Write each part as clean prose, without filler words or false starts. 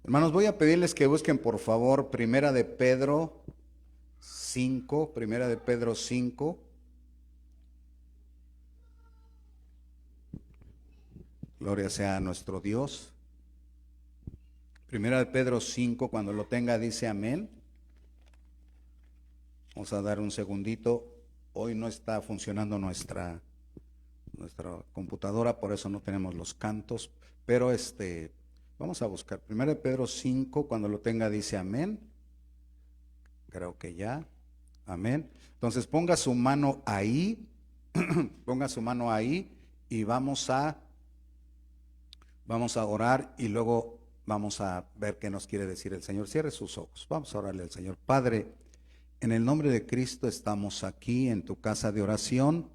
Hermanos, voy a pedirles que busquen por favor Primera de Pedro 5, Primera de Pedro 5. Gloria sea a nuestro Dios. Primera de Pedro 5, cuando lo tenga dice amén. Vamos a dar un segundito. Hoy no está funcionando nuestra computadora, por eso no tenemos los cantos, pero vamos a buscar. Primera de Pedro 5, cuando lo tenga dice amén. Creo que ya. Amén. Entonces ponga su mano ahí, ponga su mano ahí y vamos a orar y luego vamos a ver qué nos quiere decir el Señor. Cierre sus ojos. Vamos a orarle al Señor. Padre, en el nombre de Cristo estamos aquí en tu casa de oración,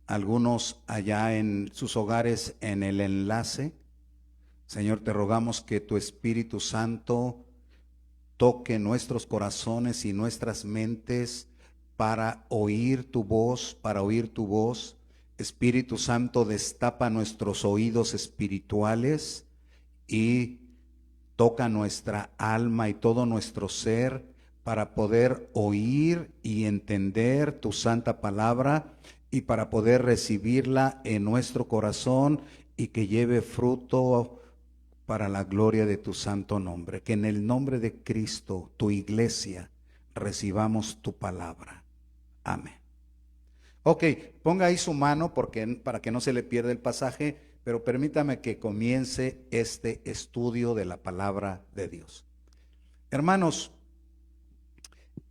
algunos allá en sus hogares en el enlace. Señor, te rogamos que tu Espíritu Santo toque nuestros corazones y nuestras mentes para oír tu voz, para oír tu voz. Espíritu Santo, destapa nuestros oídos espirituales y toca nuestra alma y todo nuestro ser para poder oír y entender tu santa palabra y para poder recibirla en nuestro corazón y que lleve fruto para la gloria de tu santo nombre. Que en el nombre de Cristo, tu iglesia, recibamos tu palabra. Amén. Ok, ponga ahí su mano para que no se le pierda el pasaje, pero permítame que comience este estudio de la palabra de Dios. Hermanos,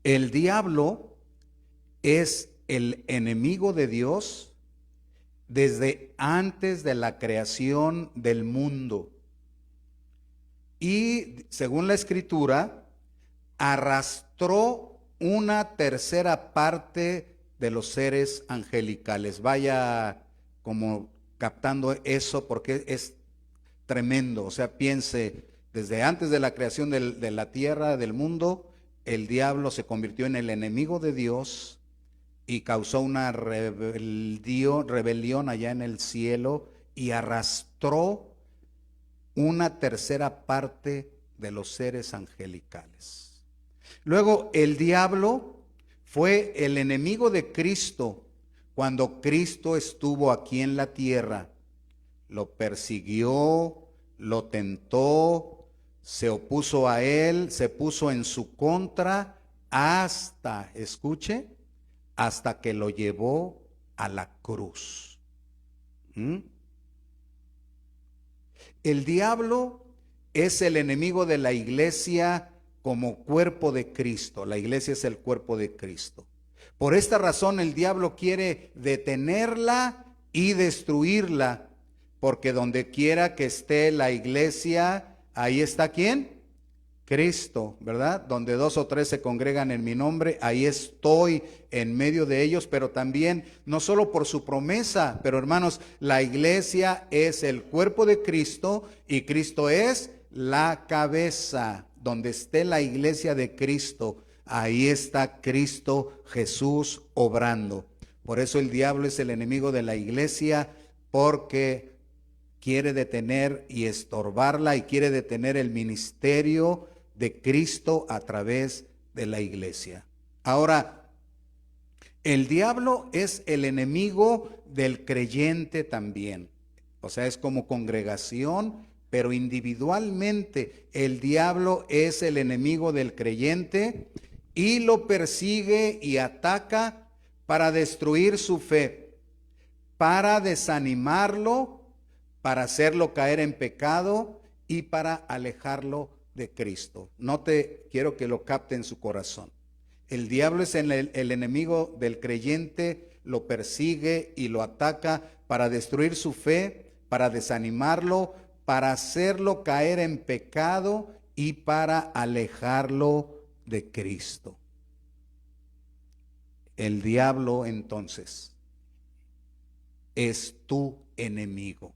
el diablo es el enemigo de Dios desde antes de la creación del mundo. Y según la Escritura, arrastró una tercera parte de los seres angelicales. Vaya como captando eso porque es tremendo. O sea, piense, desde antes de la creación de la tierra, del mundo, el diablo se convirtió en el enemigo de Dios y causó una rebelión allá en el cielo y arrastró una tercera parte de los seres angelicales. Luego, el diablo fue el enemigo de Cristo cuando Cristo estuvo aquí en la tierra. Lo persiguió, lo tentó, se opuso a él, se puso en su contra hasta, escuche, hasta que lo llevó a la cruz. ¿Mm? El diablo es el enemigo de la iglesia como cuerpo de Cristo. La iglesia es el cuerpo de Cristo. Por esta razón el diablo quiere detenerla y destruirla, porque donde quiera que esté la iglesia, ahí está ¿quién? Cristo, ¿verdad? Donde dos o tres se congregan en mi nombre, ahí estoy en medio de ellos, pero también, no solo por su promesa, pero hermanos, la iglesia es el cuerpo de Cristo y Cristo es la cabeza. Donde esté la iglesia de Cristo, ahí está Cristo Jesús obrando. Por eso el diablo es el enemigo de la iglesia, porque quiere detener y estorbarla y quiere detener el ministerio de Cristo a través de la iglesia. Ahora, el diablo es el enemigo del creyente también. O sea, es como congregación, pero individualmente el diablo es el enemigo del creyente y lo persigue y ataca para destruir su fe, para desanimarlo, para hacerlo caer en pecado y para alejarlo de Cristo. Quiero que lo capte en su corazón. El diablo es el enemigo del creyente, lo persigue y lo ataca para destruir su fe, para desanimarlo, para hacerlo caer en pecado y para alejarlo de Cristo. El diablo entonces es tu enemigo.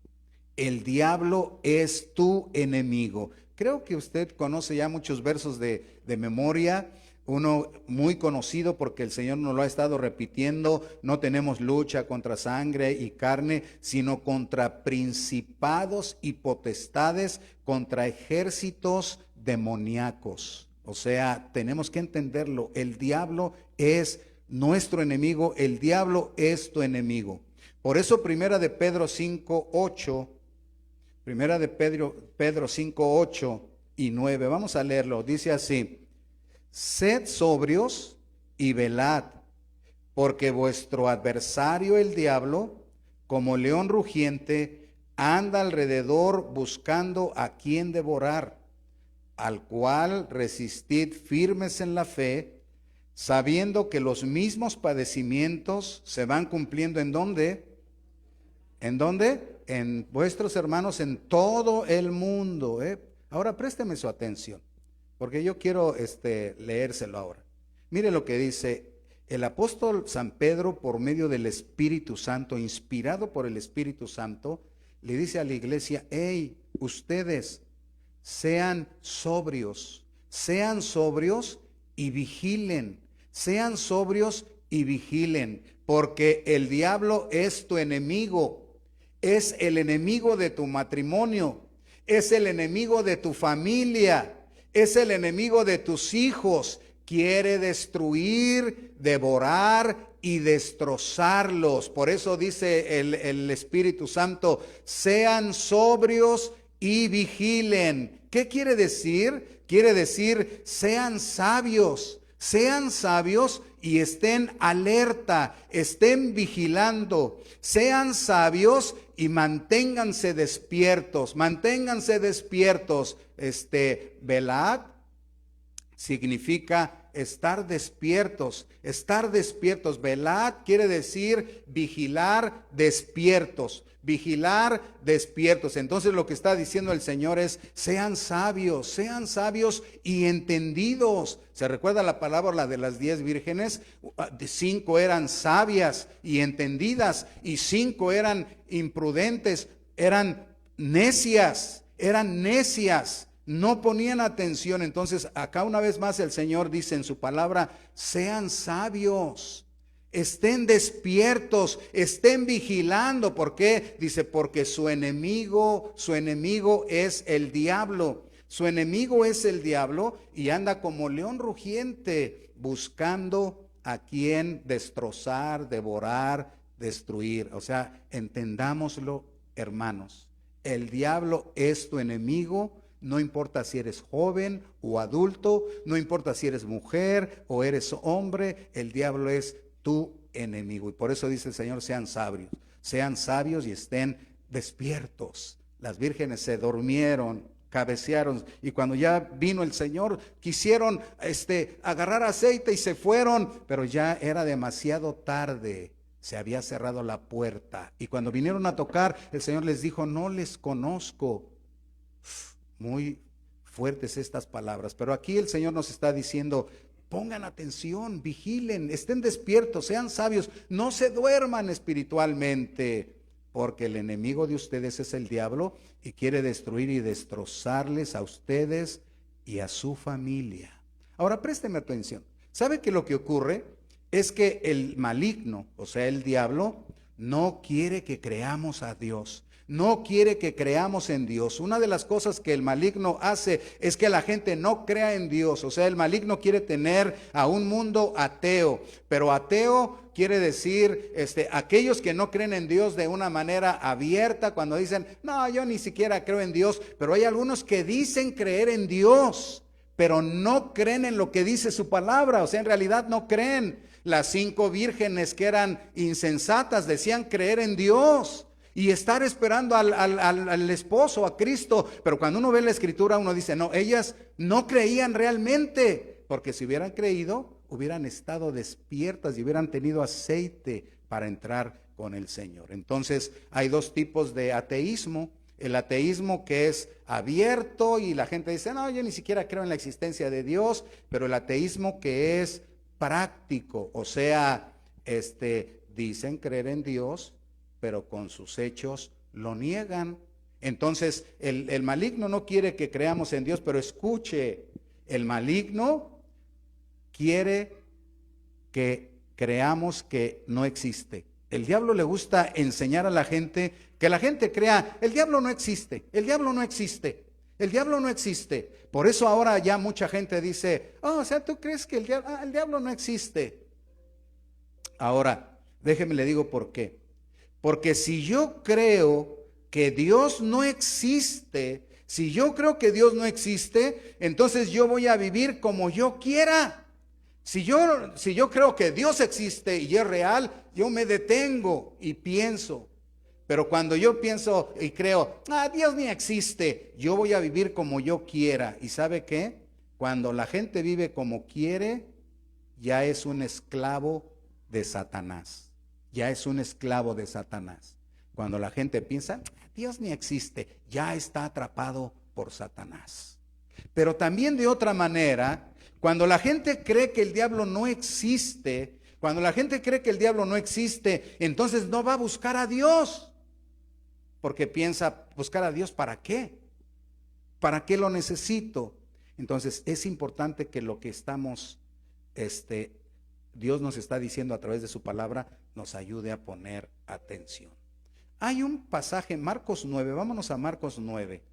El diablo es tu enemigo. Creo que usted conoce ya muchos versos de memoria, uno muy conocido porque el Señor nos lo ha estado repitiendo: no tenemos lucha contra sangre y carne, sino contra principados y potestades, contra ejércitos demoníacos. O sea, tenemos que entenderlo, el diablo es nuestro enemigo, el diablo es tu enemigo. Por eso Primera de Pedro 5:8, Primera de Pedro 5:8 y 9, vamos a leerlo, dice así: sed sobrios y velad, porque vuestro adversario el diablo, como león rugiente, anda alrededor buscando a quien devorar, al cual resistid firmes en la fe, sabiendo que los mismos padecimientos se van cumpliendo ¿en dónde? ¿En dónde? En vuestros hermanos en todo el mundo. Ahora présteme su atención, porque yo quiero leérselo ahora. Mire lo que dice el apóstol San Pedro por medio del Espíritu Santo, inspirado por el Espíritu Santo, le dice a la iglesia: hey, ustedes sean sobrios y vigilen, sean sobrios y vigilen, porque el diablo es tu enemigo, es el enemigo de tu matrimonio, es el enemigo de tu familia, es el enemigo de tus hijos. Quiere destruir, devorar y destrozarlos. Por eso dice el Espíritu Santo: sean sobrios y vigilen. ¿Qué quiere decir? Quiere decir, sean sabios y estén alerta, estén vigilando, sean sabios y manténganse despiertos, velad significa estar despiertos, velad quiere decir vigilar despiertos. Entonces lo que está diciendo el Señor es: sean sabios y entendidos. ¿Se recuerda la parábola de las 10 vírgenes? 5 eran sabias y entendidas, y 5 eran imprudentes, eran necias, no ponían atención. Entonces acá una vez más el Señor dice en su palabra: sean sabios, estén despiertos, estén vigilando. ¿Por qué? Dice: porque su enemigo es el diablo. Su enemigo es el diablo y anda como león rugiente buscando a quien destrozar, devorar, destruir. O sea, entendámoslo, hermanos. El diablo es tu enemigo. No importa si eres joven o adulto, no importa si eres mujer o eres hombre, el diablo es tu enemigo. Y por eso dice el Señor: sean sabios y estén despiertos. Las vírgenes se durmieron, cabecearon, y cuando ya vino el Señor quisieron agarrar aceite y se fueron, pero ya era demasiado tarde. Se había cerrado la puerta, y cuando vinieron a tocar, el Señor les dijo: no les conozco. Muy fuertes estas palabras, pero aquí el Señor nos está diciendo: pongan atención, vigilen, estén despiertos, sean sabios, no se duerman espiritualmente, porque el enemigo de ustedes es el diablo y quiere destruir y destrozarles a ustedes y a su familia. Ahora présteme atención. ¿Sabe que lo que ocurre es que el maligno, o sea el diablo, no quiere que creamos a Dios? No quiere que creamos en Dios. Una de las cosas que el maligno hace es que la gente no crea en Dios. O sea, el maligno quiere tener a un mundo ateo. Pero ateo quiere decir aquellos que no creen en Dios de una manera abierta, cuando dicen: no, yo ni siquiera creo en Dios. Pero hay algunos que dicen creer en Dios, pero no creen en lo que dice su palabra. O sea, en realidad no creen. Las 5 vírgenes que eran insensatas decían creer en Dios y estar esperando al esposo, a Cristo. Pero cuando uno ve la escritura, uno dice: no, ellas no creían realmente, porque si hubieran creído, hubieran estado despiertas y hubieran tenido aceite para entrar con el Señor. Entonces hay 2 tipos de ateísmo: el ateísmo que es abierto y la gente dice: no, yo ni siquiera creo en la existencia de Dios. Pero el ateísmo que es práctico, o sea, dicen creer en Dios, pero con sus hechos lo niegan. Entonces el maligno no quiere que creamos en Dios, pero escuche, el maligno quiere que creamos que no existe. El diablo le gusta enseñar a la gente que la gente crea, el diablo no existe, el diablo no existe, el diablo no existe. Por eso ahora ya mucha gente dice, oh, o sea, ¿tú crees que el diablo no existe? Ahora, déjeme le digo por qué. Porque si yo creo que Dios no existe, si yo creo que Dios no existe, entonces yo voy a vivir como yo quiera. Si yo creo que Dios existe y es real, yo me detengo y pienso. Pero cuando yo pienso y creo, Dios ni existe, yo voy a vivir como yo quiera. ¿Y sabe qué? Cuando la gente vive como quiere, ya es un esclavo de Satanás. Ya es un esclavo de Satanás. Cuando la gente piensa, Dios ni existe, ya está atrapado por Satanás. Pero también de otra manera, cuando la gente cree que el diablo no existe, entonces no va a buscar a Dios. Porque piensa, buscar a Dios, ¿para qué? ¿Para qué lo necesito? Entonces es importante que lo que estamos, Dios nos está diciendo a través de su palabra, nos ayude a poner atención. Hay un pasaje, Marcos 9, vámonos a Marcos 9.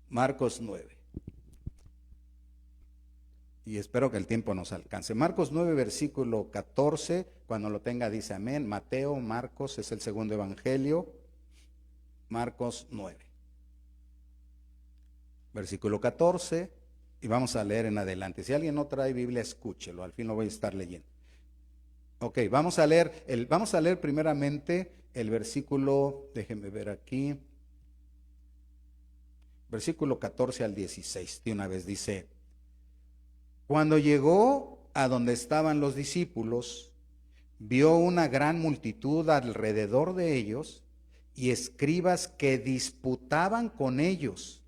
Marcos 9. Y espero que el tiempo nos alcance. Marcos 9, versículo 14, cuando lo tenga dice amén. Mateo, Marcos, es el segundo evangelio. Marcos 9. Versículo 14, y vamos a leer en adelante. Si alguien no trae Biblia, escúchelo, al fin lo voy a estar leyendo. Ok, vamos a leer primeramente el versículo, déjenme ver aquí, versículo 14 al 16, de una vez dice: cuando llegó a donde estaban los discípulos, vio una gran multitud alrededor de ellos y escribas que disputaban con ellos.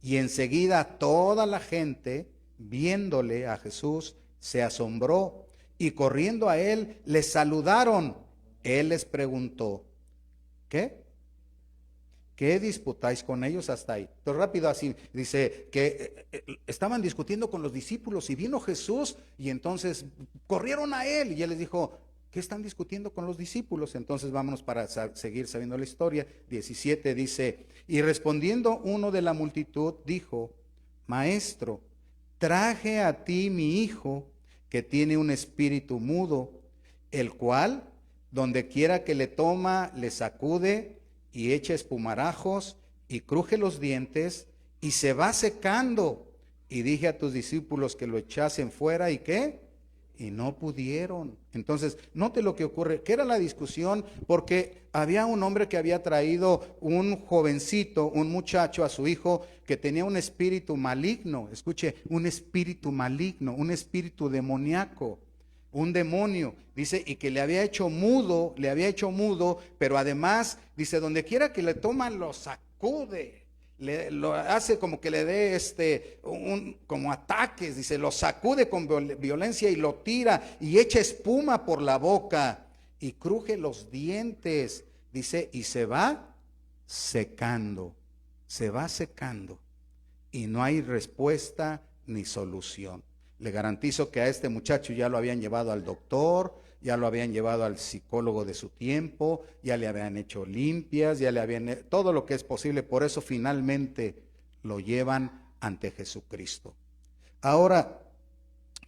Y enseguida toda la gente, viéndole a Jesús, se asombró y corriendo a él, le saludaron. Él les preguntó, ¿qué? ¿Qué disputáis con ellos hasta ahí? Entonces rápido así, dice que estaban discutiendo con los discípulos y vino Jesús y entonces corrieron a él y él les dijo, ¿qué están discutiendo con los discípulos? Entonces vámonos para seguir sabiendo la historia. 17 dice, y respondiendo uno de la multitud dijo, Maestro, traje a ti mi hijo que tiene un espíritu mudo, el cual donde quiera que le toma, le sacude y echa espumarajos y cruje los dientes y se va secando. Y dije a tus discípulos que lo echasen fuera, ¿y qué? Y no pudieron. Entonces, note lo que ocurre, que era la discusión porque había un hombre que había traído un jovencito, un muchacho a su hijo que tenía un espíritu maligno. Escuche, un espíritu maligno, un espíritu demoníaco. Un demonio, dice, y que le había hecho mudo, pero además, dice, donde quiera que le toman, lo sacude, lo hace como que le dé como ataques, dice, lo sacude con violencia y lo tira y echa espuma por la boca y cruje los dientes, dice, y se va secando, y no hay respuesta ni solución. Le garantizo que a este muchacho ya lo habían llevado al doctor, ya lo habían llevado al psicólogo de su tiempo, ya le habían hecho limpias, ya le habían todo lo que es posible. Por eso finalmente lo llevan ante Jesucristo. Ahora,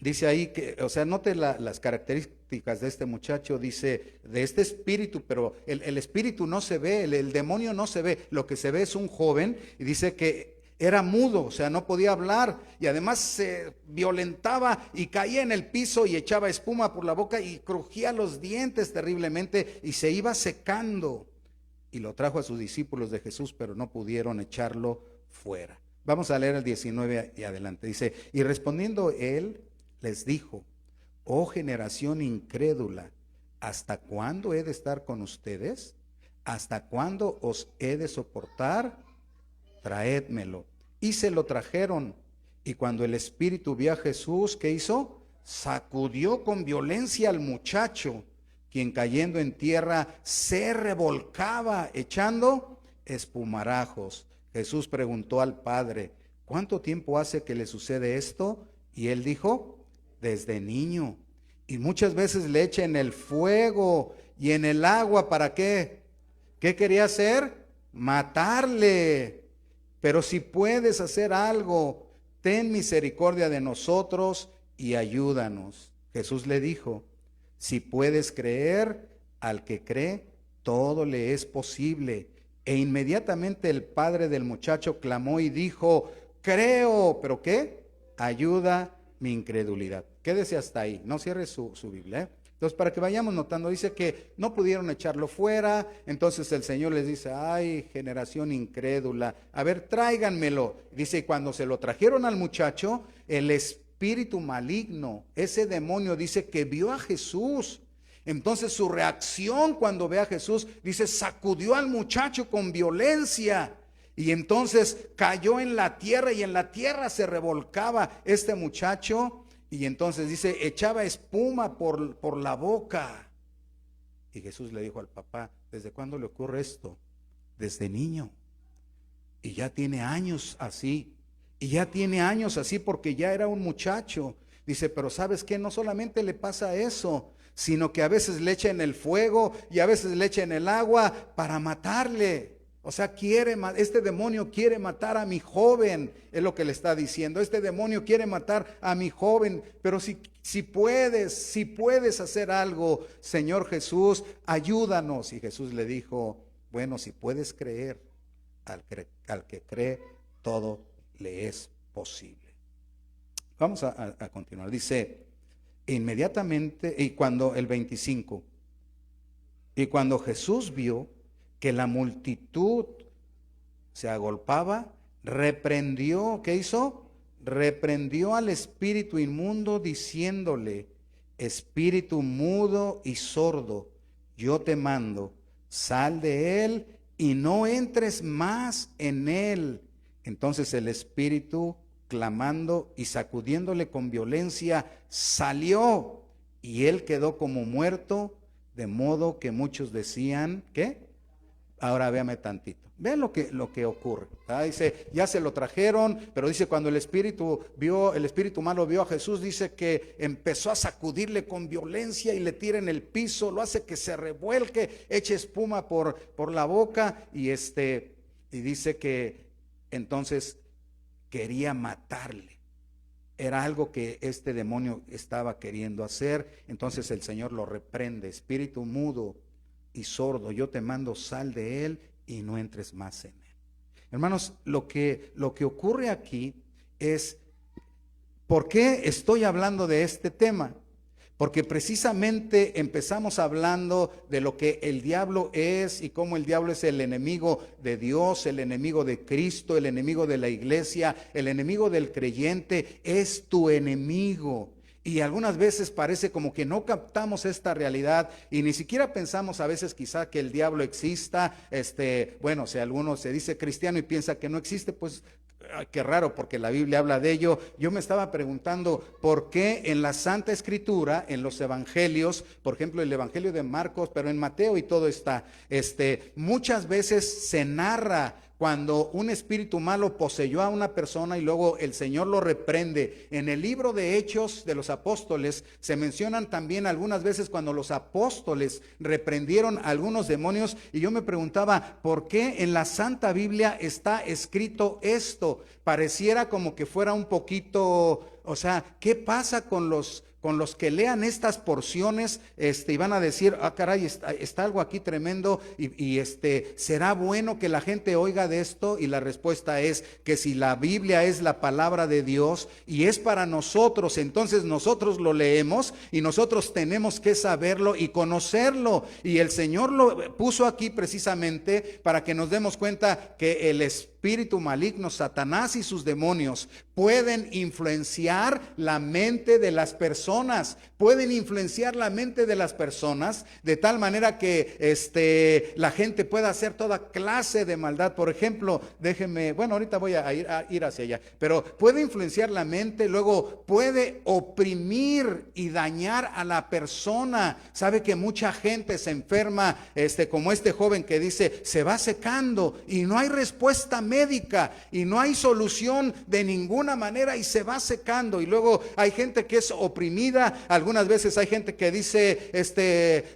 dice ahí que, o sea, note las características de este muchacho, dice, de este espíritu, pero el espíritu no se ve, el demonio no se ve, lo que se ve es un joven, y dice que era mudo, o sea, no podía hablar y además se violentaba y caía en el piso y echaba espuma por la boca y crujía los dientes terriblemente y se iba secando. Y lo trajo a sus discípulos de Jesús, pero no pudieron echarlo fuera. Vamos a leer el 19 y adelante. Dice, y respondiendo él, les dijo, oh generación incrédula, ¿hasta cuándo he de estar con ustedes? ¿Hasta cuándo os he de soportar? Traédmelo. Y se lo trajeron. Y cuando el espíritu vio a Jesús, ¿qué hizo? Sacudió con violencia al muchacho, quien cayendo en tierra se revolcaba, echando espumarajos. Jesús preguntó al padre, ¿cuánto tiempo hace que le sucede esto? Y él dijo, desde niño. Y muchas veces le echa en el fuego y en el agua. ¿Para qué? ¿Qué quería hacer? Matarle. Pero si puedes hacer algo, ten misericordia de nosotros y ayúdanos. Jesús le dijo, si puedes creer, al que cree, todo le es posible. E inmediatamente el padre del muchacho clamó y dijo, creo, ¿pero qué? Ayuda mi incredulidad. Quédese hasta ahí, no cierre su Biblia, ¿eh? Entonces, para que vayamos notando, dice que no pudieron echarlo fuera. Entonces el Señor les dice, ay, generación incrédula, a ver, tráiganmelo. Dice, y cuando se lo trajeron al muchacho, el espíritu maligno, ese demonio, dice que vio a Jesús. Entonces su reacción cuando ve a Jesús, dice, sacudió al muchacho con violencia. Y entonces cayó en la tierra y en la tierra se revolcaba este muchacho. Y entonces dice, echaba espuma por la boca. Y Jesús le dijo al papá, ¿desde cuándo le ocurre esto? Desde niño. Y ya tiene años así. Y ya tiene años así porque ya era un muchacho. Dice, pero ¿sabes qué? No solamente le pasa eso, sino que a veces le echa en el fuego y a veces le echa en el agua para matarle. O sea, este demonio quiere matar a mi joven, es lo que le está diciendo. Este demonio quiere matar a mi joven, pero si puedes hacer algo, Señor Jesús, ayúdanos. Y Jesús le dijo, bueno, si puedes creer, al que cree, todo le es posible. Vamos a continuar. Dice, inmediatamente, y cuando el 25, y cuando Jesús vio que la multitud se agolpaba, reprendió, ¿qué hizo? Reprendió al espíritu inmundo diciéndole, espíritu mudo y sordo, yo te mando, sal de él y no entres más en él. Entonces el espíritu, clamando y sacudiéndole con violencia, salió y él quedó como muerto, de modo que muchos decían, ¿qué? Ahora véame tantito. Vean lo que ocurre. Dice, ya se lo trajeron, pero dice cuando el espíritu malo vio a Jesús, dice que empezó a sacudirle con violencia y le tira en el piso, lo hace que se revuelque, eche espuma por la boca y dice que entonces quería matarle. Era algo que este demonio estaba queriendo hacer. Entonces el Señor lo reprende, espíritu mudo y sordo, yo te mando, sal de él y no entres más en él. Hermanos, lo que ocurre aquí es, ¿por qué estoy hablando de este tema? Porque precisamente empezamos hablando de lo que el diablo es y cómo el diablo es el enemigo de Dios, el enemigo de Cristo, el enemigo de la iglesia, el enemigo del creyente, es tu enemigo. Y algunas veces parece como que no captamos esta realidad y ni siquiera pensamos a veces quizá que el diablo exista. Bueno, si alguno se dice cristiano y piensa que no existe, pues qué raro, porque la Biblia habla de ello. Yo me estaba preguntando por qué en la Santa Escritura, en los evangelios, por ejemplo el evangelio de Marcos, pero en Mateo y todo está, muchas veces se narra cuando un espíritu malo poseyó a una persona y luego el Señor lo reprende. En el libro de Hechos de los Apóstoles se mencionan también algunas veces cuando los apóstoles reprendieron a algunos demonios, y yo me preguntaba, ¿por qué en la Santa Biblia está escrito esto? Pareciera como que fuera un poquito, o sea, ¿qué pasa con los que lean estas porciones y van a decir, ah caray, está algo aquí tremendo y será bueno que la gente oiga de esto? Y la respuesta es que si la Biblia es la palabra de Dios y es para nosotros, entonces nosotros lo leemos y nosotros tenemos que saberlo y conocerlo, y el Señor lo puso aquí precisamente para que nos demos cuenta que el espíritu maligno, Satanás y sus demonios pueden influenciar la mente de las personas, de tal manera que la gente pueda hacer toda clase de maldad. Por ejemplo, ahorita voy a ir hacia allá, pero puede influenciar la mente, luego puede oprimir y dañar a la persona. Sabe que mucha gente se enferma, como este joven que dice, se va secando y no hay respuesta médica y no hay solución de ninguna manera y se va secando. Y luego hay gente que es oprimida. Algunas veces hay gente que dice,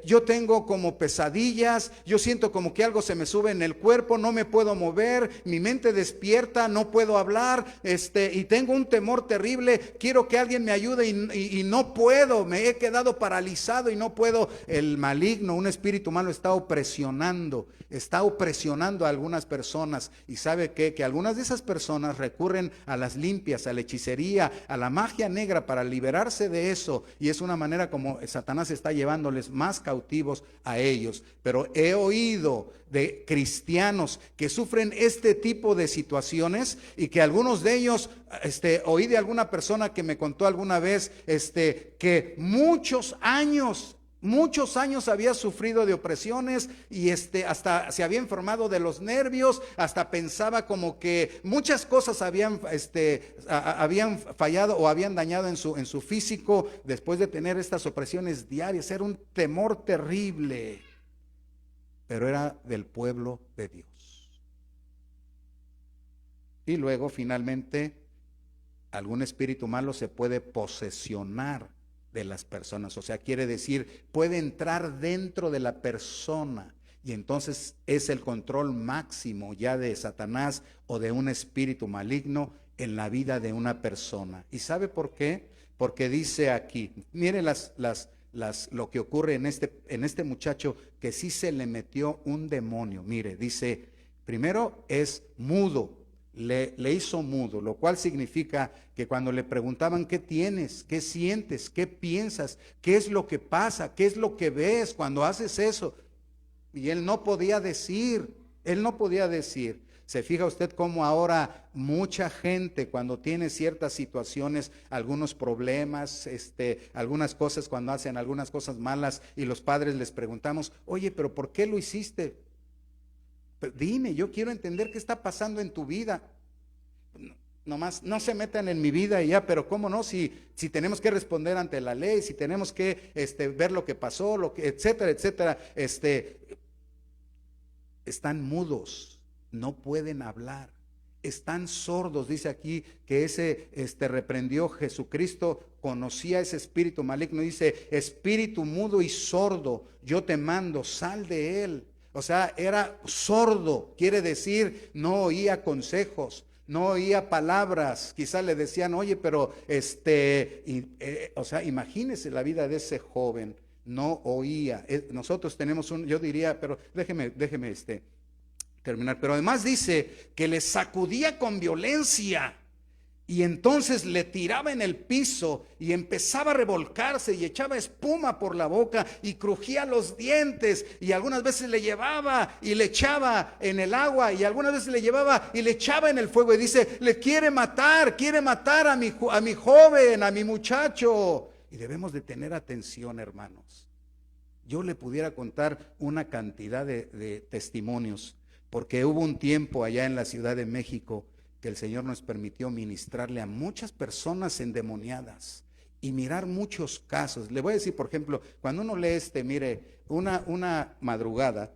yo tengo como pesadillas, yo siento como que algo se me sube en el cuerpo, no me puedo mover, mi mente despierta, no puedo hablar, y tengo un temor terrible, quiero que alguien me ayude y no puedo, me he quedado paralizado y no puedo. El maligno, un espíritu malo, está opresionando a algunas personas. Y sabe qué, que algunas de esas personas recurren a las limpias, a la hechicería, a la magia negra para liberarse de eso, y es una manera como Satanás está llevándoles más cautivos a ellos. Pero he oído de cristianos que sufren este tipo de situaciones y que algunos de ellos, oí de alguna persona que me contó alguna vez, que muchos años había sufrido de opresiones y hasta se había enfermado de los nervios, hasta pensaba como que muchas cosas habían fallado o habían dañado en su físico después de tener estas opresiones diarias. Era un temor terrible, pero era del pueblo de Dios. Y luego finalmente algún espíritu malo se puede posesionar de las personas, o sea, quiere decir, puede entrar dentro de la persona, y entonces es el control máximo ya de Satanás o de un espíritu maligno en la vida de una persona. ¿Y sabe por qué? Porque dice aquí, mire lo que ocurre en este muchacho, que sí se le metió un demonio. Mire, dice, primero es mudo. Le hizo mudo, lo cual significa que cuando le preguntaban qué tienes, qué sientes, qué piensas, qué es lo que pasa, qué es lo que ves cuando haces eso, y él no podía decir. Se fija usted cómo ahora mucha gente, cuando tiene ciertas situaciones, algunos problemas, algunas cosas, cuando hacen algunas cosas malas y los padres les preguntamos, oye, pero ¿por qué lo hiciste? Dime, yo quiero entender qué está pasando en tu vida. Nomás no se metan en mi vida y ya, pero cómo no, si tenemos que responder ante la ley, si tenemos que ver lo que pasó, etcétera, etcétera. Están mudos, no pueden hablar, están sordos. Dice aquí que ese reprendió Jesucristo, conocía ese espíritu maligno. Dice, espíritu mudo y sordo, yo te mando, sal de él. O sea, era sordo, quiere decir, no oía consejos, no oía palabras. Quizás le decían, oye, pero o sea, imagínese la vida de ese joven, no oía. Nosotros tenemos yo diría, pero déjeme terminar. Pero además dice que le sacudía con violencia. Y entonces le tiraba en el piso y empezaba a revolcarse y echaba espuma por la boca y crujía los dientes, y algunas veces le llevaba y le echaba en el agua, y algunas veces le llevaba y le echaba en el fuego, y dice, le quiere matar a mi joven, a mi muchacho. Y debemos de tener atención, hermanos. Yo le pudiera contar una cantidad de testimonios, porque hubo un tiempo allá en la Ciudad de México que el Señor nos permitió ministrarle a muchas personas endemoniadas y mirar muchos casos. Le voy a decir, por ejemplo, cuando uno lee mire, una madrugada,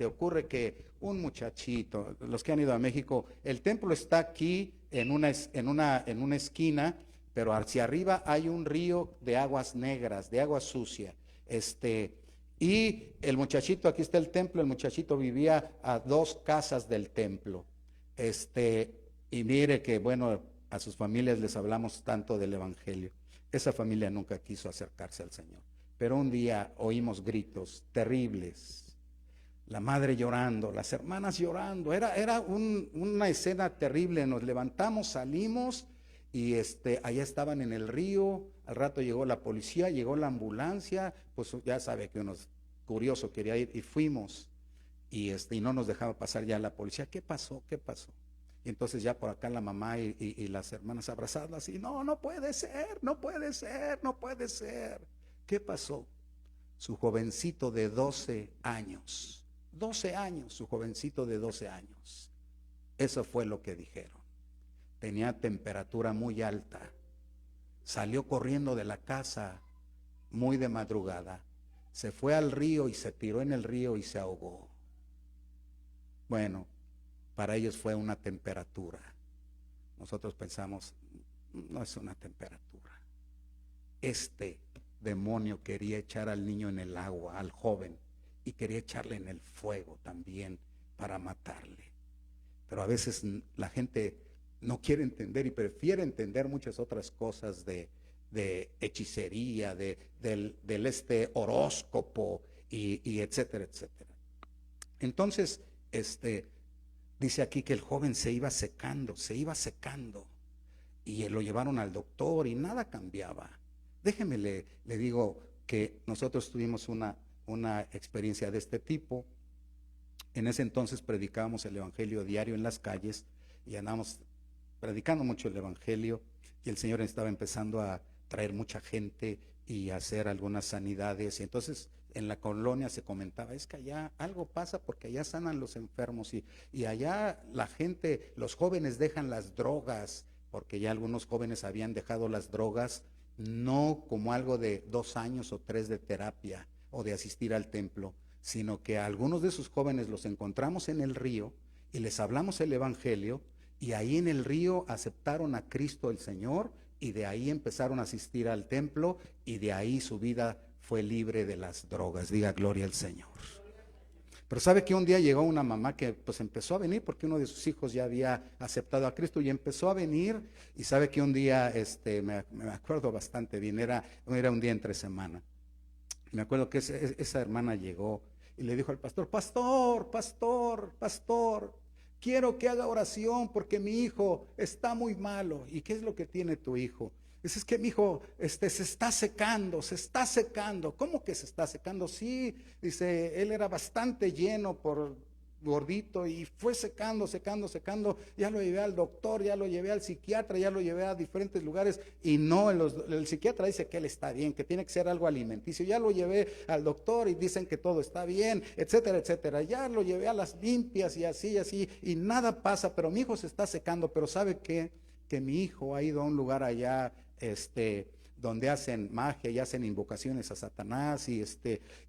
ocurre que un muchachito, los que han ido a México, el templo está aquí en una esquina, pero hacia arriba hay un río de aguas negras, de agua sucia. Y el muchachito, aquí está el templo, el muchachito vivía a 2 casas del templo. Y mire que, bueno, a sus familias les hablamos tanto del evangelio. Esa familia nunca quiso acercarse al Señor, pero un día oímos gritos terribles, la madre llorando, las hermanas llorando. Era una escena terrible. Nos levantamos, salimos y allá estaban en el río. Al rato llegó la policía, llegó la ambulancia, pues ya sabe que uno es curioso, quería ir, y fuimos. Y no nos dejaba pasar ya la policía. ¿Qué pasó? Y entonces ya por acá la mamá y las hermanas abrazadas, y no puede ser. ¿Qué pasó? Su jovencito de 12 años, su jovencito de 12 años. Eso fue lo que dijeron. Tenía temperatura muy alta. Salió corriendo de la casa muy de madrugada. Se fue al río y se tiró en el río y se ahogó. Bueno, Para ellos fue una temperatura. Nosotros pensamos, no es una temperatura. Este demonio quería echar al niño en el agua, al joven, y quería echarle en el fuego también para matarle. Pero a veces la gente no quiere entender y prefiere entender muchas otras cosas de hechicería, del horóscopo y etcétera, etcétera. Entonces, dice aquí que el joven se iba secando y lo llevaron al doctor y nada cambiaba. Déjeme le digo que nosotros tuvimos una experiencia de este tipo. En ese entonces predicábamos el evangelio diario en las calles y andábamos predicando mucho el evangelio, y el Señor estaba empezando a traer mucha gente y hacer algunas sanidades, y entonces en la colonia se comentaba, es que allá algo pasa porque allá sanan los enfermos y allá la gente, los jóvenes dejan las drogas, porque ya algunos jóvenes habían dejado las drogas, no como algo de 2 años o 3 de terapia o de asistir al templo, sino que a algunos de esos jóvenes los encontramos en el río y les hablamos el evangelio, y ahí en el río aceptaron a Cristo el Señor, y de ahí empezaron a asistir al templo, y de ahí su vida fue libre de las drogas. Diga gloria al Señor. Pero sabe que un día llegó una mamá que pues empezó a venir porque uno de sus hijos ya había aceptado a Cristo y empezó a venir, y sabe que un día, me acuerdo bastante bien, era un día entre semana. Me acuerdo que esa hermana llegó y le dijo al pastor, pastor, quiero que haga oración porque mi hijo está muy malo. ¿Y qué es lo que tiene tu hijo? Dice, es que mi hijo se está secando. ¿Cómo que se está secando? Sí, dice, él era bastante lleno por gordito y fue secando. Ya lo llevé al doctor, ya lo llevé al psiquiatra, ya lo llevé a diferentes lugares y no, el psiquiatra dice que él está bien, que tiene que ser algo alimenticio. Ya lo llevé al doctor y dicen que todo está bien, etcétera, etcétera. Ya lo llevé a las limpias y así, y nada pasa, pero mi hijo se está secando. Pero ¿sabe qué? Que mi hijo ha ido a un lugar allá, donde hacen magia y hacen invocaciones a Satanás, y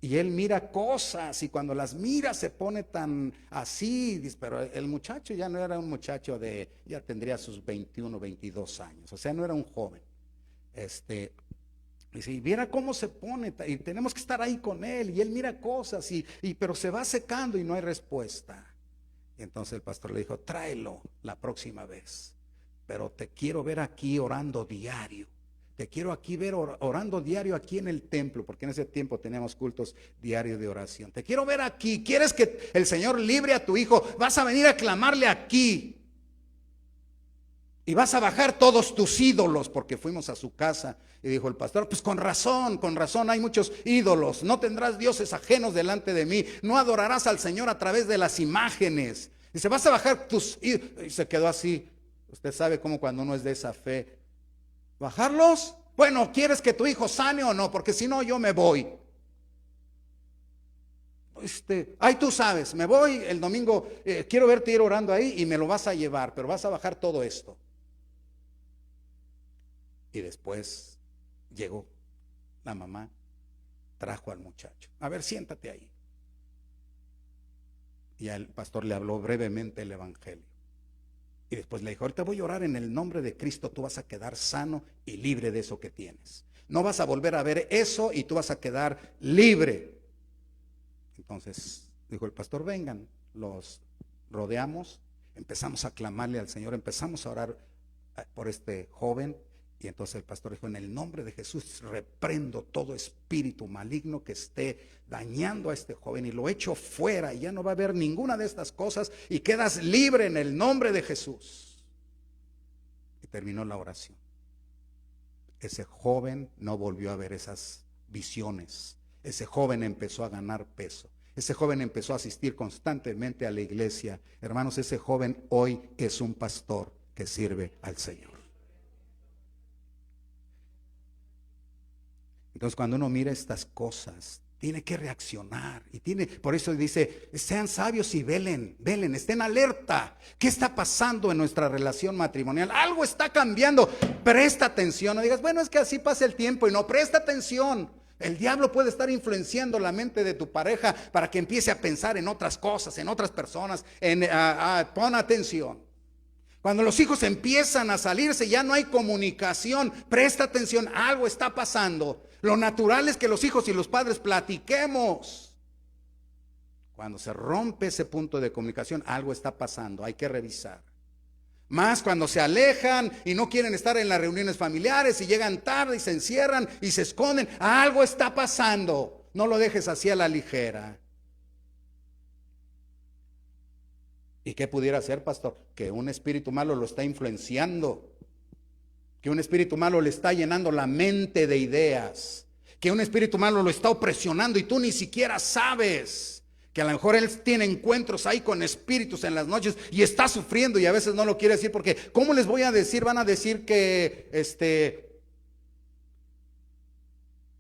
él mira cosas, y cuando las mira se pone tan así. Pero el muchacho ya no era un muchacho ya tendría sus 21, 22 años, o sea, no era un joven. Dice, y viera cómo se pone, y tenemos que estar ahí con él, y él mira cosas, pero se va secando y no hay respuesta. Y entonces el pastor le dijo, tráelo la próxima vez, pero te quiero ver aquí orando diario. Te quiero aquí ver orando diario aquí en el templo, porque en ese tiempo teníamos cultos diarios de oración. Te quiero ver aquí. ¿Quieres que el Señor libre a tu hijo? Vas a venir a clamarle aquí. Y vas a bajar todos tus ídolos, porque fuimos a su casa y dijo el pastor, pues con razón hay muchos ídolos. No tendrás dioses ajenos delante de mí. No adorarás al Señor a través de las imágenes. Dice, vas a bajar tus ídolos. Y se quedó así. Usted sabe cómo cuando uno es de esa fe, ¿bajarlos? Bueno, ¿quieres que tu hijo sane o no? Porque si no, yo me voy. Ay, tú sabes, me voy el domingo, quiero verte ir orando ahí y me lo vas a llevar, pero vas a bajar todo esto. Y después llegó la mamá, trajo al muchacho. A ver, siéntate ahí. Y al pastor le habló brevemente el evangelio. Y después le dijo, ahorita voy a orar en el nombre de Cristo, tú vas a quedar sano y libre de eso que tienes. No vas a volver a ver eso y tú vas a quedar libre. Entonces dijo el pastor, vengan, los rodeamos, empezamos a clamarle al Señor, empezamos a orar por este joven. Y entonces el pastor dijo, en el nombre de Jesús reprendo todo espíritu maligno que esté dañando a este joven y lo echo fuera, y ya no va a haber ninguna de estas cosas y quedas libre en el nombre de Jesús. Y terminó la oración. Ese joven no volvió a ver esas visiones. Ese joven empezó a ganar peso. Ese joven empezó a asistir constantemente a la iglesia. Hermanos, ese joven hoy es un pastor que sirve al Señor. Entonces, cuando uno mira estas cosas, tiene que reaccionar. Por eso dice, sean sabios y velen, estén alerta. ¿Qué está pasando en nuestra relación matrimonial? Algo está cambiando. Presta atención. No digas, bueno, es que así pasa el tiempo. Y no, presta atención. El diablo puede estar influenciando la mente de tu pareja para que empiece a pensar en otras cosas, en otras personas. Pon atención. Cuando los hijos empiezan a salirse, ya no hay comunicación. Presta atención, algo está pasando. Lo natural es que los hijos y los padres platiquemos. Cuando se rompe ese punto de comunicación, algo está pasando, hay que revisar. Más cuando se alejan y no quieren estar en las reuniones familiares y llegan tarde y se encierran y se esconden, algo está pasando. No lo dejes así a la ligera. ¿Y qué pudiera ser, pastor? Que un espíritu malo lo está influenciando, que un espíritu malo le está llenando la mente de ideas, que un espíritu malo lo está opresionando y tú ni siquiera sabes. Que a lo mejor él tiene encuentros ahí con espíritus en las noches y está sufriendo y a veces no lo quiere decir porque ¿cómo les voy a decir? Van a decir que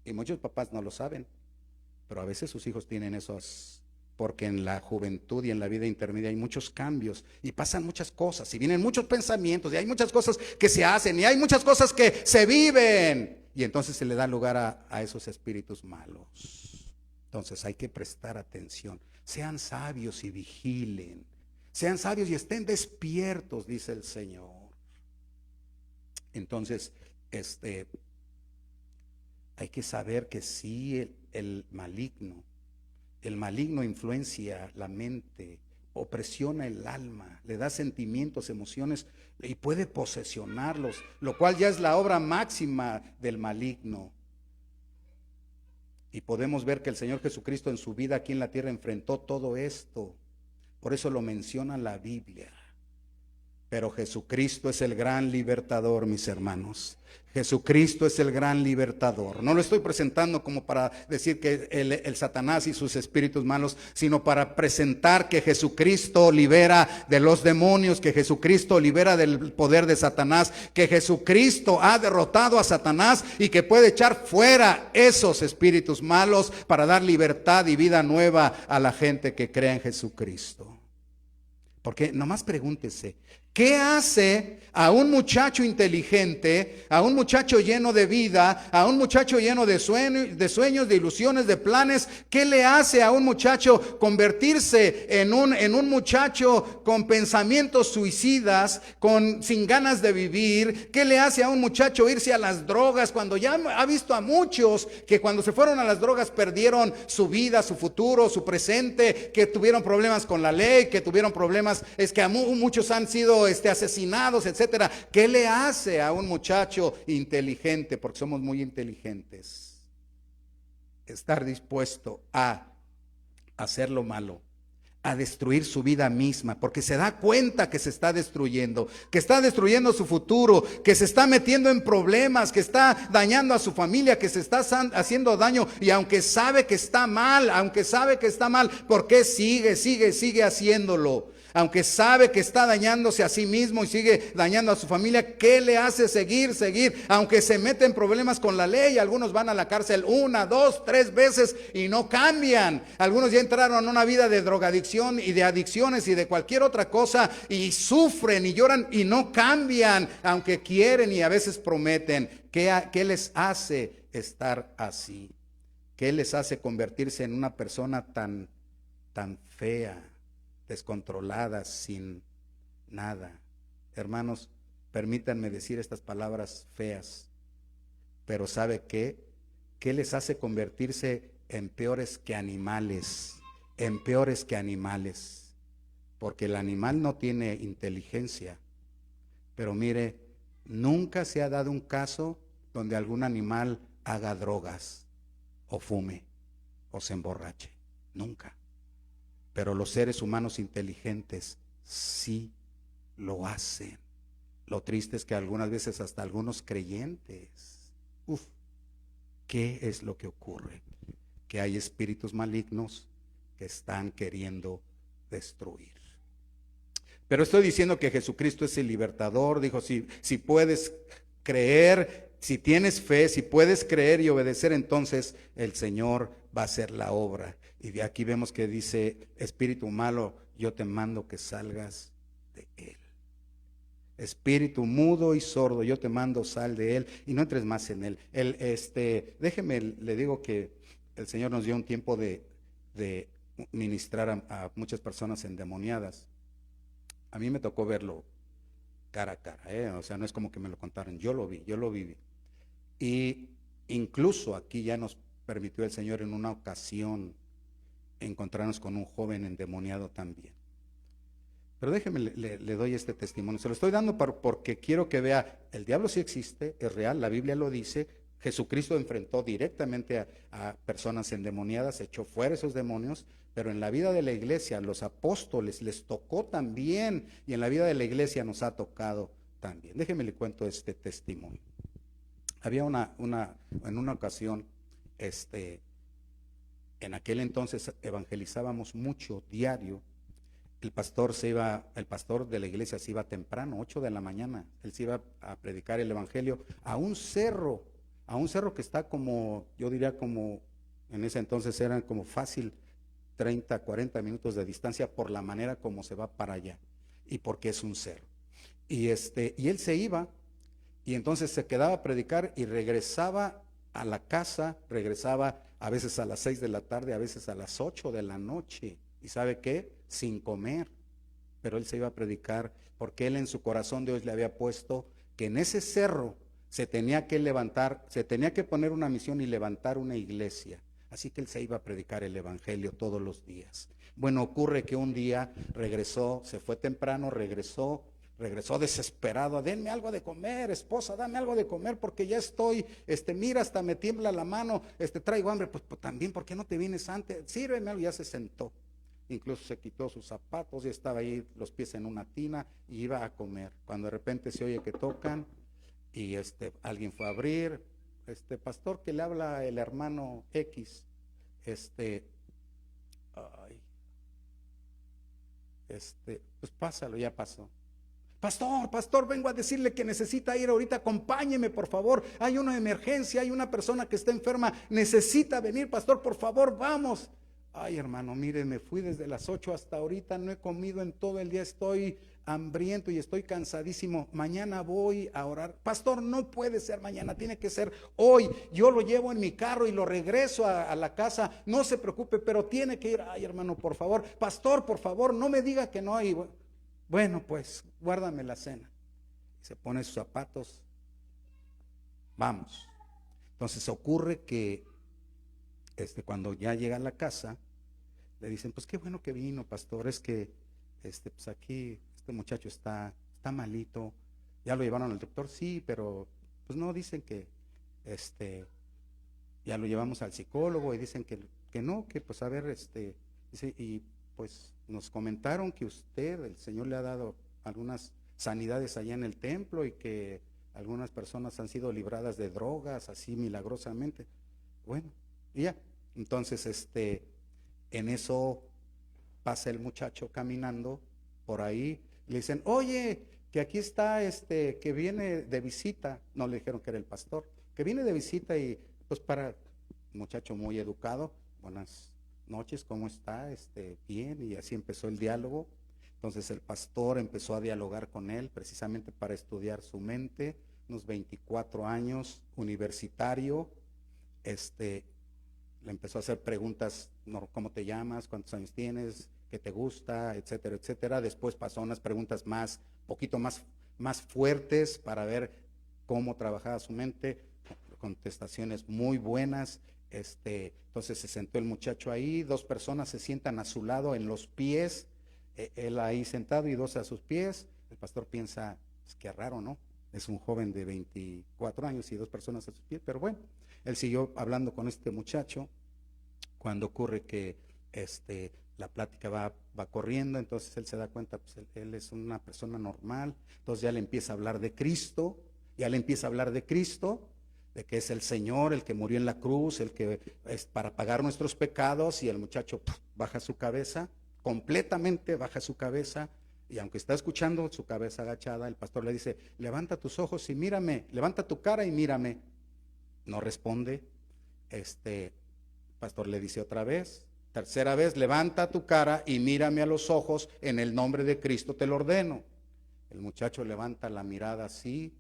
y muchos papás no lo saben, pero a veces sus hijos tienen esos, porque en la juventud y en la vida intermedia hay muchos cambios y pasan muchas cosas y vienen muchos pensamientos y hay muchas cosas que se hacen y hay muchas cosas que se viven y entonces se le da lugar a esos espíritus malos. Entonces hay que prestar atención. Sean sabios y vigilen. Sean sabios y estén despiertos, dice el Señor. Entonces, hay que saber que sí, el maligno influencia la mente, opresiona el alma, le da sentimientos, emociones y puede posesionarlos, lo cual ya es la obra máxima del maligno. Y podemos ver que el Señor Jesucristo en su vida aquí en la tierra enfrentó todo esto. Por eso lo menciona la Biblia. Pero Jesucristo es el gran libertador, mis hermanos. Jesucristo es el gran libertador. No lo estoy presentando como para decir que el Satanás y sus espíritus malos, sino para presentar que Jesucristo libera de los demonios, que Jesucristo libera del poder de Satanás, que Jesucristo ha derrotado a Satanás y que puede echar fuera esos espíritus malos para dar libertad y vida nueva a la gente que crea en Jesucristo. Porque nomás pregúntese, ¿qué hace a un muchacho inteligente, a un muchacho lleno de vida, a un muchacho lleno de sueños, de ilusiones, de planes? ¿Qué le hace a un muchacho convertirse en un muchacho con pensamientos suicidas, sin ganas de vivir? ¿Qué le hace a un muchacho irse a las drogas cuando ya ha visto a muchos que cuando se fueron a las drogas perdieron su vida, su futuro, su presente, que tuvieron problemas con la ley, que tuvieron problemas, es que muchos han sido asesinados, etcétera? ¿Qué le hace a un muchacho inteligente? Porque somos muy inteligentes. Estar dispuesto a hacer lo malo, a destruir su vida misma, porque se da cuenta que se está destruyendo, que está destruyendo su futuro, que se está metiendo en problemas, que está dañando a su familia, que se está haciendo daño, y aunque sabe que está mal, ¿por qué sigue haciéndolo? Aunque sabe que está dañándose a sí mismo y sigue dañando a su familia, ¿qué le hace seguir? Aunque se mete en problemas con la ley, algunos van a la cárcel 1, 2, 3 veces y no cambian. Algunos ya entraron a una vida de drogadicción y de adicciones y de cualquier otra cosa y sufren y lloran y no cambian, aunque quieren y a veces prometen. ¿Qué les hace estar así? ¿Qué les hace convertirse en una persona tan fea, descontrolada, sin nada? Hermanos, permítanme decir estas palabras feas, pero ¿sabe qué? ¿Qué les hace convertirse en peores que animales? En peores que animales, porque el animal no tiene inteligencia, pero mire, nunca se ha dado un caso donde algún animal haga drogas, o fume, o se emborrache, nunca. Pero los seres humanos inteligentes sí lo hacen. Lo triste es que algunas veces hasta algunos creyentes, ¿qué es lo que ocurre? Que hay espíritus malignos que están queriendo destruir. Pero estoy diciendo que Jesucristo es el libertador. Dijo, si puedes creer, si tienes fe, si puedes creer y obedecer, entonces el Señor va a hacer la obra. Y de aquí vemos que dice, espíritu malo, yo te mando que salgas de él. Espíritu mudo y sordo, yo te mando, sal de él y no entres más en él. Déjeme, le digo que el Señor nos dio un tiempo de ministrar a muchas personas endemoniadas. A mí me tocó verlo cara a cara, o sea, no es como que me lo contaron, yo lo vi, yo lo viví. Y incluso aquí ya nos permitió el Señor en una ocasión encontrarnos con un joven endemoniado también. Pero déjeme, le doy este testimonio. Se lo estoy dando porque quiero que vea, el diablo sí existe, es real, la Biblia lo dice. Jesucristo enfrentó directamente a personas endemoniadas, echó fuera esos demonios, pero en la vida de la iglesia, los apóstoles les tocó también, y en la vida de la iglesia nos ha tocado también. Déjeme le cuento este testimonio. Había en una ocasión, en aquel entonces evangelizábamos mucho, diario. El pastor de la iglesia se iba temprano, 8 de la mañana. Él se iba a predicar el evangelio a un cerro que está como, yo diría como, en ese entonces eran como fácil 30, 40 minutos de distancia por la manera como se va para allá y porque es un cerro. Y él se iba y entonces se quedaba a predicar y regresaba a la casa, regresaba a veces a las 6 de la tarde, a veces a las 8 de la noche. ¿Y sabe qué? Sin comer. Pero él se iba a predicar porque él en su corazón Dios le había puesto que en ese cerro se tenía que levantar, se tenía que poner una misión y levantar una iglesia. Así que él se iba a predicar el evangelio todos los días. Bueno, ocurre que un día regresó, se fue temprano, regresó desesperado, denme algo de comer, esposa, dame algo de comer porque ya estoy, mira, hasta me tiembla la mano, traigo hambre, pues también, ¿por qué no te vienes antes? Sírveme algo, ya se sentó. Incluso se quitó sus zapatos y estaba ahí los pies en una tina y iba a comer. Cuando de repente se oye que tocan y alguien fue a abrir, pastor, que le habla el hermano X, ay, pues pásalo, ya pasó. Pastor, vengo a decirle que necesita ir ahorita, acompáñeme por favor, hay una emergencia, hay una persona que está enferma, necesita venir, pastor, por favor, vamos. Ay, hermano, mire, me fui desde las 8 hasta ahorita, no he comido en todo el día, estoy hambriento y estoy cansadísimo. Mañana voy a orar. Pastor, no puede ser mañana, tiene que ser hoy. Yo lo llevo en mi carro y lo regreso a la casa. No se preocupe, pero tiene que ir. Ay, hermano, por favor. Pastor, por favor, no me diga que no. Y bueno, pues, guárdame la cena. Se pone sus zapatos. Vamos. Entonces ocurre que cuando ya llega a la casa, le dicen, pues qué bueno que vino, pastor, es que pues aquí este muchacho está malito. Ya lo llevaron al doctor, sí, pero pues no, dicen que ya lo llevamos al psicólogo y dicen que no, que pues a ver, dice, y pues nos comentaron que usted, el Señor le ha dado algunas sanidades allá en el templo y que algunas personas han sido libradas de drogas así milagrosamente. Bueno, y ya, entonces en eso pasa el muchacho caminando por ahí, le dicen, oye, que aquí está que viene de visita. No, le dijeron que era el pastor, que viene de visita y pues para, muchacho muy educado, buenas noches, ¿cómo está? Bien, y así empezó el diálogo. Entonces el pastor empezó a dialogar con él precisamente para estudiar su mente, unos 24 años, universitario, le empezó a hacer preguntas, ¿cómo te llamas? ¿Cuántos años tienes? ¿Qué te gusta? Etcétera, etcétera. Después pasó a unas preguntas poquito más fuertes para ver cómo trabajaba su mente, contestaciones muy buenas. Entonces se sentó el muchacho ahí, 2 personas se sientan a su lado en los pies, él ahí sentado y 2 a sus pies. El pastor piensa, es que raro, ¿no? Es un joven de 24 años y 2 personas a sus pies, pero bueno. Él siguió hablando con este muchacho cuando ocurre que la plática va corriendo, entonces él se da cuenta, pues él es una persona normal, entonces ya le empieza a hablar de Cristo, de que es el Señor, el que murió en la cruz, el que es para pagar nuestros pecados, y el muchacho baja su cabeza, completamente baja su cabeza, y aunque está escuchando su cabeza agachada, el pastor le dice, levanta tus ojos y mírame, levanta tu cara y mírame. No responde. Pastor le dice otra vez, tercera vez, levanta tu cara y mírame a los ojos, en el nombre de Cristo te lo ordeno. El muchacho levanta la mirada así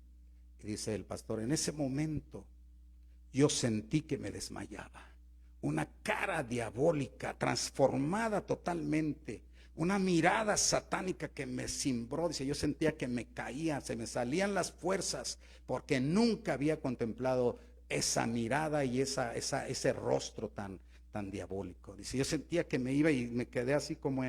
y dice el pastor: en ese momento yo sentí que me desmayaba. Una cara diabólica, transformada totalmente, una mirada satánica que me cimbró. Dice, yo sentía que me caía, se me salían las fuerzas, porque nunca había contemplado esa mirada y ese rostro tan diabólico. Dice, yo sentía que me iba y me quedé así como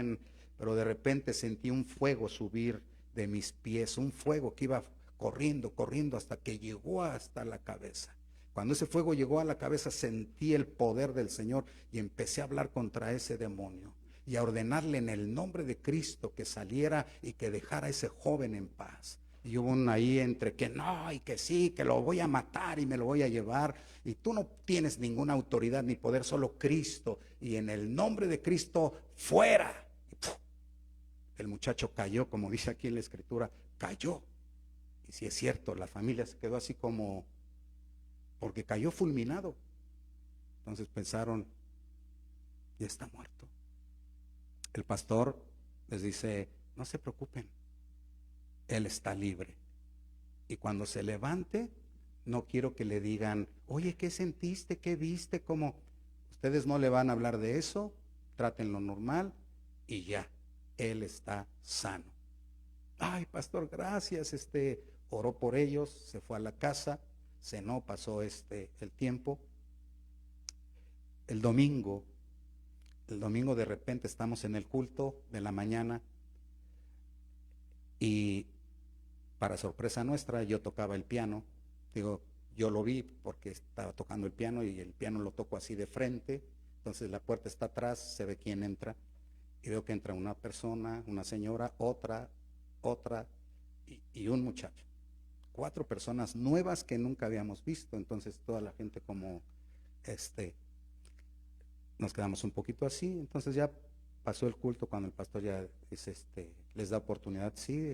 pero de repente sentí un fuego subir de mis pies, un fuego que iba corriendo hasta que llegó hasta la cabeza. Cuando ese fuego llegó a la cabeza, sentí el poder del Señor y empecé a hablar contra ese demonio y a ordenarle en el nombre de Cristo que saliera y que dejara a ese joven en paz. Y hubo un ahí entre que no y que sí, que lo voy a matar y me lo voy a llevar. Y tú no tienes ninguna autoridad ni poder, solo Cristo. Y en el nombre de Cristo, fuera. Y el muchacho cayó, como dice aquí en la escritura, cayó. Y si es cierto, la familia se quedó así como, porque cayó fulminado. Entonces pensaron, ya está muerto. El pastor les dice, no se preocupen, él está libre. Y cuando se levante, no quiero que le digan, oye, ¿qué sentiste? ¿Qué viste? ¿Cómo? Ustedes no le van a hablar de eso, trátenlo normal y ya, él está sano. Ay, pastor, gracias. Oró por ellos, se fue a la casa, cenó, pasó el tiempo. El domingo de repente estamos en el culto de la mañana y para sorpresa nuestra yo tocaba el piano. Digo, yo lo vi porque estaba tocando el piano y el piano lo toco así de frente. Entonces la puerta está atrás, se ve quién entra y veo que entra una persona, una señora, otra y un muchacho. 4 personas nuevas que nunca habíamos visto. Entonces toda la gente como nos quedamos un poquito así. Entonces ya pasó el culto cuando el pastor ya dice, les da oportunidad. Sí,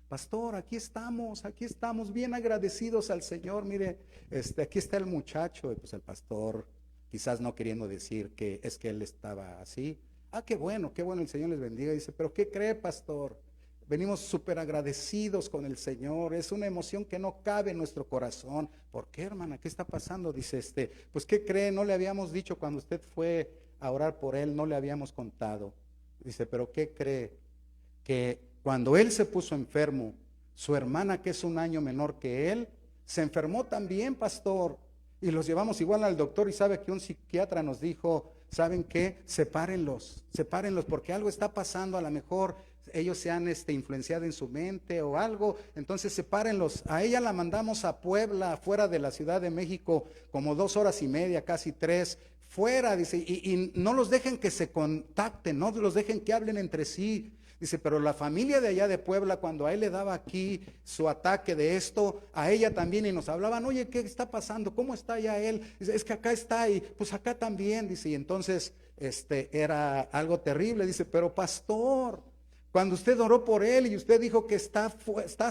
pastor, aquí estamos bien agradecidos al Señor. Mire, aquí está el muchacho. Y pues el pastor, quizás no queriendo decir que es que él estaba así. Ah, qué bueno, el Señor les bendiga. Dice, pero ¿qué cree, pastor? Venimos súper agradecidos con el Señor. Es una emoción que no cabe en nuestro corazón. ¿Por qué, hermana? ¿Qué está pasando? Dice, pues ¿qué cree? No le habíamos dicho cuando usted fue a orar por él, no le habíamos contado. Dice, pero ¿qué cree? Que cuando él se puso enfermo, su hermana, que es un año menor que él, se enfermó también, pastor. Y los llevamos igual al doctor y sabe que un psiquiatra nos dijo, ¿saben qué? Sepárenlos, porque algo está pasando, a lo mejor ellos se han influenciado en su mente o algo, entonces sepárenlos. A ella la mandamos a Puebla, fuera de la Ciudad de México, como 2 horas y media, casi 3, fuera, dice, y no los dejen que se contacten, no los dejen que hablen entre sí. Dice, pero la familia de allá de Puebla, cuando a él le daba aquí su ataque de esto, a ella también, y nos hablaban, oye, ¿qué está pasando? ¿Cómo está ya él? Dice, es que acá está, y pues acá también, dice, y entonces era algo terrible. Dice, pero pastor, cuando usted oró por él y usted dijo que está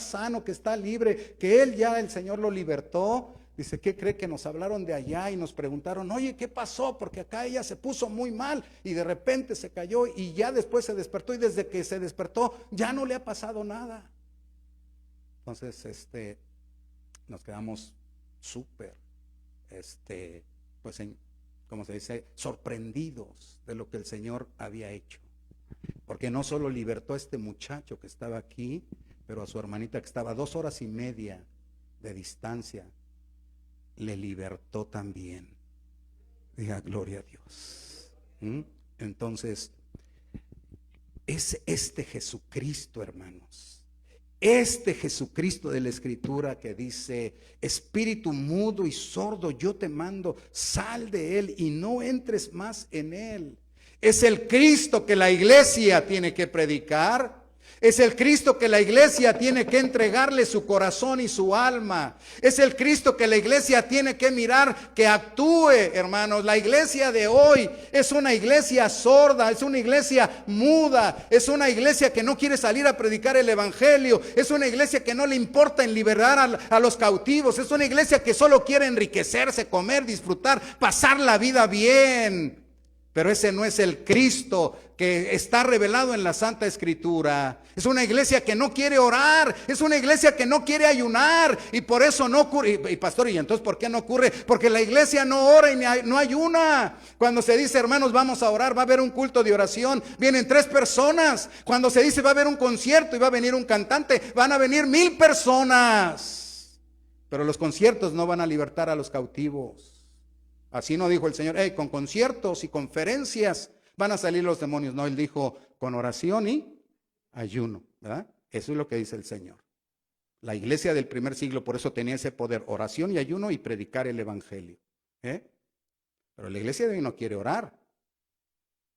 sano, que está libre, que él ya el Señor lo libertó, dice, ¿qué cree? Que nos hablaron de allá y nos preguntaron, oye, ¿qué pasó? Porque acá ella se puso muy mal y de repente se cayó y ya después se despertó, y desde que se despertó ya no le ha pasado nada. Entonces, nos quedamos súper, pues, como se dice, sorprendidos de lo que el Señor había hecho. Porque no solo libertó a este muchacho que estaba aquí, pero a su hermanita que estaba 2 horas y media de distancia, le libertó también. Diga, gloria a Dios. Entonces, es Jesucristo, hermanos. Jesucristo de la Escritura que dice, espíritu mudo y sordo, yo te mando, sal de él y no entres más en él. Es el Cristo que la iglesia tiene que predicar. Es el Cristo que la iglesia tiene que entregarle su corazón y su alma. Es el Cristo que la iglesia tiene que mirar, que actúe, hermanos. La iglesia de hoy es una iglesia sorda, es una iglesia muda, es una iglesia que no quiere salir a predicar el evangelio, es una iglesia que no le importa en liberar a los cautivos, es una iglesia que solo quiere enriquecerse, comer, disfrutar, pasar la vida bien. Pero ese no es el Cristo que está revelado en la Santa Escritura. Es una iglesia que no quiere orar, es una iglesia que no quiere ayunar, y por eso no ocurre. Y pastor, ¿y entonces por qué no ocurre? Porque la iglesia no ora y no ayuna. Cuando se dice, hermanos, vamos a orar, va a haber un culto de oración, vienen 3 personas. Cuando se dice va a haber un concierto y va a venir un cantante, van a venir 1000 personas. Pero los conciertos no van a libertar a los cautivos. Así no dijo el Señor, con conciertos y conferencias van a salir los demonios. No, Él dijo, con oración y ayuno, ¿verdad? Eso es lo que dice el Señor. La iglesia del primer siglo por eso tenía ese poder, oración y ayuno y predicar el evangelio. Pero la iglesia de hoy no quiere orar.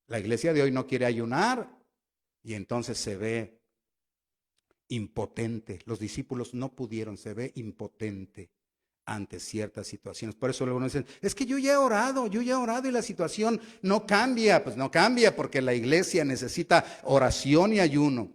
La iglesia de hoy no quiere ayunar. Y entonces se ve impotente. Los discípulos no pudieron, se ve impotente ante ciertas situaciones. Por eso luego nos dicen, es que yo ya he orado y la situación no cambia. Pues no cambia porque la iglesia necesita oración y ayuno.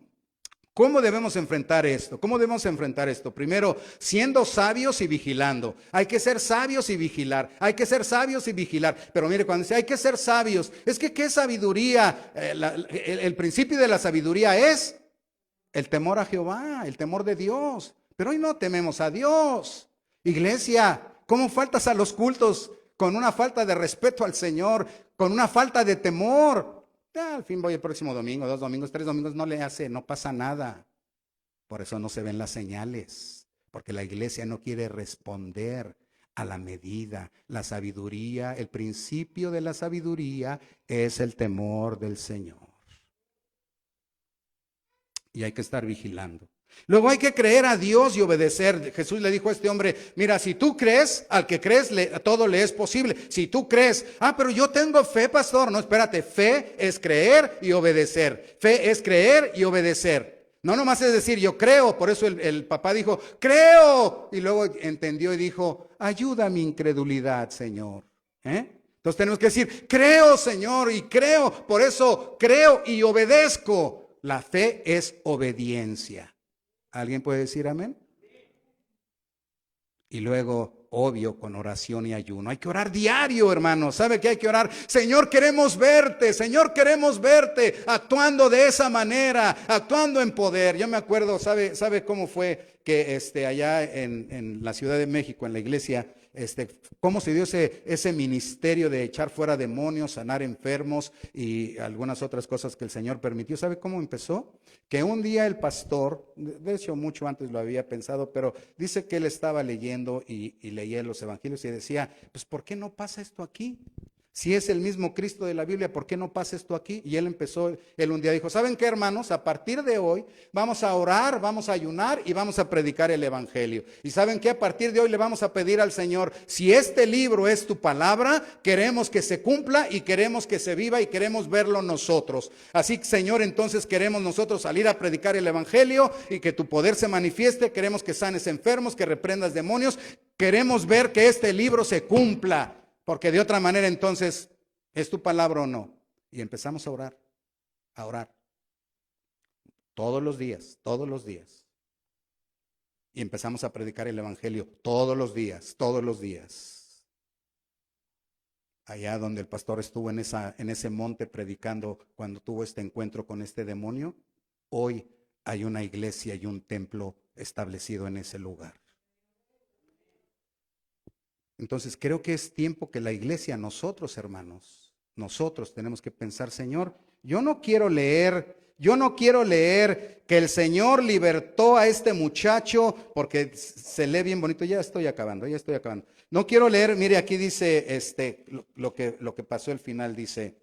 ¿Cómo debemos enfrentar esto? ¿Cómo debemos enfrentar esto? Primero, siendo sabios y vigilando. Hay que ser sabios y vigilar. Hay que ser sabios y vigilar. Pero mire, cuando dice hay que ser sabios, es que ¿qué sabiduría? El principio de la sabiduría es el temor a Jehová, el temor de Dios. Pero hoy no tememos a Dios. Iglesia, ¿cómo faltas a los cultos con una falta de respeto al Señor, con una falta de temor? Al fin voy el próximo domingo, 2 domingos, 3 domingos, no pasa nada. Por eso no se ven las señales, porque la iglesia no quiere responder a la medida. La sabiduría, el principio de la sabiduría es el temor del Señor. Y hay que estar vigilando. Luego hay que creer a Dios y obedecer. Jesús le dijo a este hombre, mira, si tú crees, al que crees todo le es posible. Si tú crees, pero yo tengo fe, pastor. No, espérate, fe es creer y obedecer. Fe es creer y obedecer. No nomás es decir, yo creo. Por eso el papá dijo, creo. Y luego entendió y dijo, ayuda mi incredulidad, Señor. Entonces tenemos que decir, creo, Señor, y creo. Por eso creo y obedezco. La fe es obediencia. ¿Alguien puede decir amén? Y luego, obvio, con oración y ayuno. Hay que orar diario, hermanos. ¿Sabe qué hay que orar? Señor, queremos verte. Señor, queremos verte. Actuando de esa manera, actuando en poder. Yo me acuerdo, ¿sabe cómo fue que allá en la Ciudad de México, en la iglesia, cómo se dio ese ministerio de echar fuera demonios, sanar enfermos y algunas otras cosas que el Señor permitió? ¿Sabe cómo empezó? Que un día el pastor, de hecho mucho antes lo había pensado, pero dice que él estaba leyendo y leía los evangelios y decía, pues ¿por qué no pasa esto aquí? Si es el mismo Cristo de la Biblia, ¿por qué no pasa esto aquí? Y él un día dijo, ¿saben qué, hermanos? A partir de hoy vamos a orar, vamos a ayunar y vamos a predicar el evangelio. Y ¿saben qué? A partir de hoy le vamos a pedir al Señor, si este libro es tu palabra, queremos que se cumpla y queremos que se viva y queremos verlo nosotros. Así, Señor, entonces queremos nosotros salir a predicar el evangelio y que tu poder se manifieste. Queremos que sanes enfermos, que reprendas demonios. Queremos ver que este libro se cumpla. Porque de otra manera entonces, ¿es tu palabra o no? Y empezamos a orar. Todos los días. Y empezamos a predicar el evangelio todos los días. Allá donde el pastor estuvo en ese monte predicando cuando tuvo este encuentro con este demonio, hoy hay una iglesia y un templo establecido en ese lugar. Entonces creo que es tiempo que la iglesia, nosotros hermanos, nosotros tenemos que pensar, Señor, yo no quiero leer que el Señor libertó a este muchacho, porque se lee bien bonito. Ya estoy acabando. No quiero leer, mire, aquí dice lo que pasó al final, dice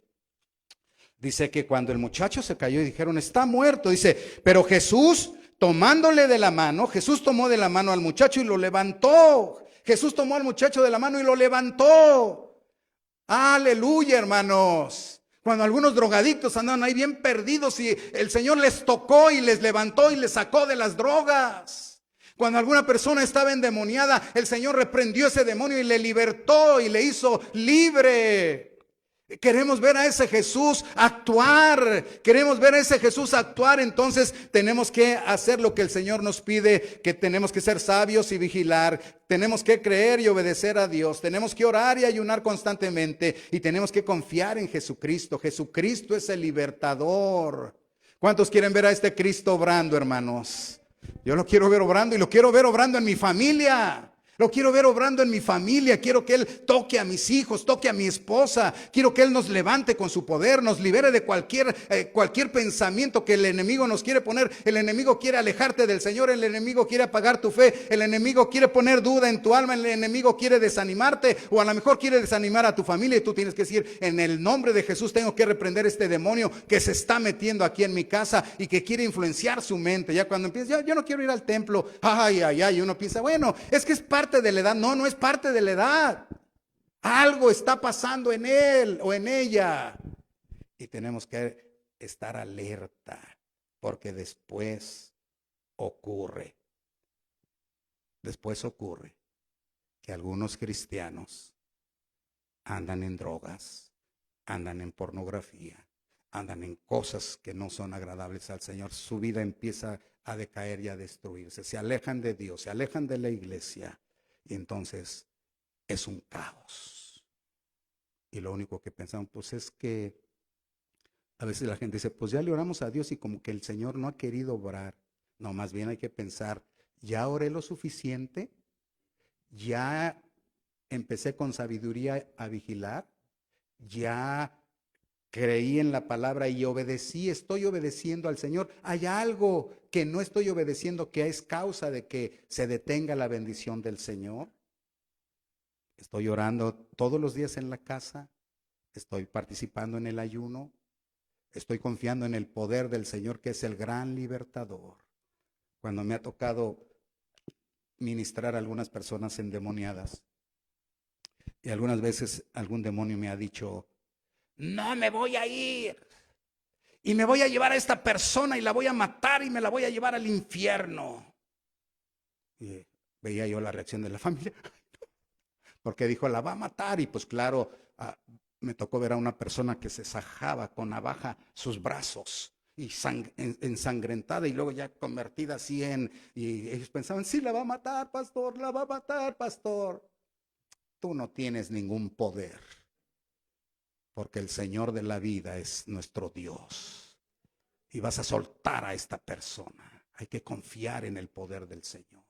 que cuando el muchacho se cayó y dijeron, está muerto, dice, pero Jesús tomándole de la mano, Jesús tomó de la mano al muchacho y lo levantó. Jesús tomó al muchacho de la mano y lo levantó. Aleluya, hermanos. Cuando algunos drogadictos andaban ahí bien perdidos y el Señor les tocó y les levantó y les sacó de las drogas. Cuando alguna persona estaba endemoniada, el Señor reprendió ese demonio y le libertó y le hizo libre. Queremos ver a ese Jesús actuar. Queremos ver a ese Jesús actuar. Entonces tenemos que hacer lo que el Señor nos pide, que tenemos que ser sabios y vigilar. Tenemos que creer y obedecer a Dios. Tenemos que orar y ayunar constantemente. Y tenemos que confiar en Jesucristo. Jesucristo es el libertador. ¿Cuántos quieren ver a este Cristo obrando, hermanos? Yo lo quiero ver obrando y lo quiero ver obrando en mi familia. Lo quiero ver obrando en mi familia. Quiero que Él toque a mis hijos, toque a mi esposa. Quiero que Él nos levante con su poder, nos libere de cualquier pensamiento que el enemigo nos quiere poner. El enemigo quiere alejarte del Señor. El enemigo quiere apagar tu fe. El enemigo quiere poner duda en tu alma. El enemigo quiere desanimarte, o a lo mejor quiere desanimar a tu familia. Y tú tienes que decir: en el nombre de Jesús tengo que reprender este demonio que se está metiendo aquí en mi casa y que quiere influenciar su mente. Ya cuando empieza: yo no quiero ir al templo. Ay, ay, ay. Y uno piensa: bueno, es que es parte de la edad. No, no es parte de la edad. Algo está pasando en él o en ella. Y tenemos que estar alerta, porque después ocurre que algunos cristianos andan en drogas, andan en pornografía, andan en cosas que no son agradables al Señor. Su vida empieza a decaer y a destruirse. Se alejan de Dios, se alejan de la iglesia. Y entonces es un caos. Y lo único que pensamos, pues, es que a veces la gente dice: pues ya le oramos a Dios y como que el Señor no ha querido obrar. No, más bien hay que pensar: ya oré lo suficiente, ya empecé con sabiduría a vigilar, ya creí en la palabra y obedecí, estoy obedeciendo al Señor. Hay algo que no estoy obedeciendo que es causa de que se detenga la bendición del Señor. Estoy orando todos los días en la casa, estoy participando en el ayuno, estoy confiando en el poder del Señor, que es el gran libertador. Cuando me ha tocado ministrar a algunas personas endemoniadas, y algunas veces algún demonio me ha dicho: no me voy a ir, y me voy a llevar a esta persona y la voy a matar y me la voy a llevar al infierno. Y veía yo la reacción de la familia, porque dijo: la va a matar. Y pues claro, me tocó ver a una persona que se sajaba con navaja sus brazos y ensangrentada, y luego ya convertida así y ellos pensaban: sí, la va a matar, pastor, la va a matar, pastor. Tú no tienes ningún poder, porque el Señor de la vida es nuestro Dios. Y vas a soltar a esta persona. Hay que confiar en el poder del Señor.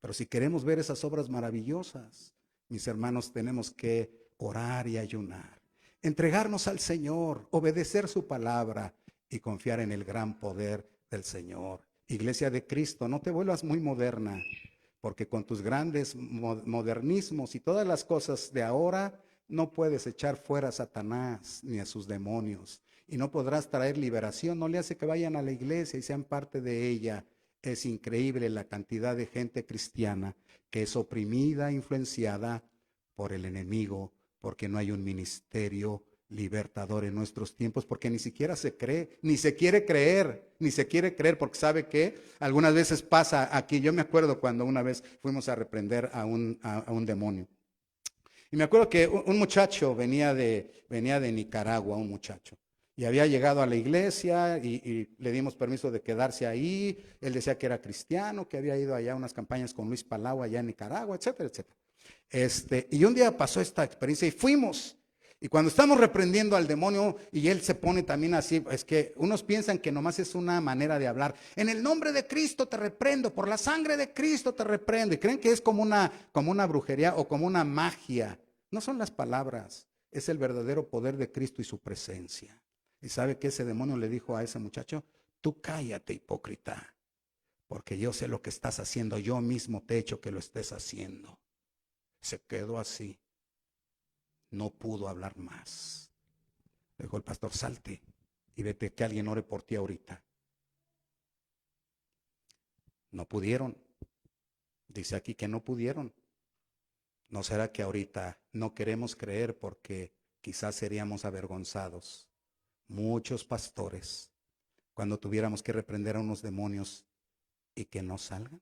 Pero si queremos ver esas obras maravillosas, mis hermanos, tenemos que orar y ayunar, entregarnos al Señor, obedecer su palabra y confiar en el gran poder del Señor. Iglesia de Cristo, no te vuelvas muy moderna, porque con tus grandes modernismos y todas las cosas de ahora no puedes echar fuera a Satanás ni a sus demonios, y no podrás traer liberación. No le hace que vayan a la iglesia y sean parte de ella. Es increíble la cantidad de gente cristiana que es oprimida, influenciada por el enemigo, porque no hay un ministerio libertador en nuestros tiempos, porque ni siquiera se cree, ni se quiere creer, porque sabe que algunas veces pasa aquí. Yo me acuerdo cuando una vez fuimos a reprender a un demonio. Y me acuerdo que un muchacho venía de Nicaragua, un muchacho. Y había llegado a la iglesia y le dimos permiso de quedarse ahí. Él decía que era cristiano, que había ido allá a unas campañas con Luis Palau allá en Nicaragua, etcétera, etcétera. Y un día pasó esta experiencia y fuimos. Y cuando estamos reprendiendo al demonio y él se pone también así, es que unos piensan que nomás es una manera de hablar. En el nombre de Cristo te reprendo, por la sangre de Cristo te reprendo. Y creen que es como una brujería o como una magia. No son las palabras, es el verdadero poder de Cristo y su presencia. ¿Y sabe qué ese demonio le dijo a ese muchacho? Tú cállate, hipócrita, porque yo sé lo que estás haciendo, yo mismo te he hecho que lo estés haciendo. Se quedó así, no pudo hablar más. Le dijo el pastor: salte y vete, que alguien ore por ti ahorita. No pudieron. Dice aquí que no pudieron. ¿No será que ahorita no queremos creer porque quizás seríamos avergonzados? Muchos pastores, cuando tuviéramos que reprender a unos demonios y que no salgan.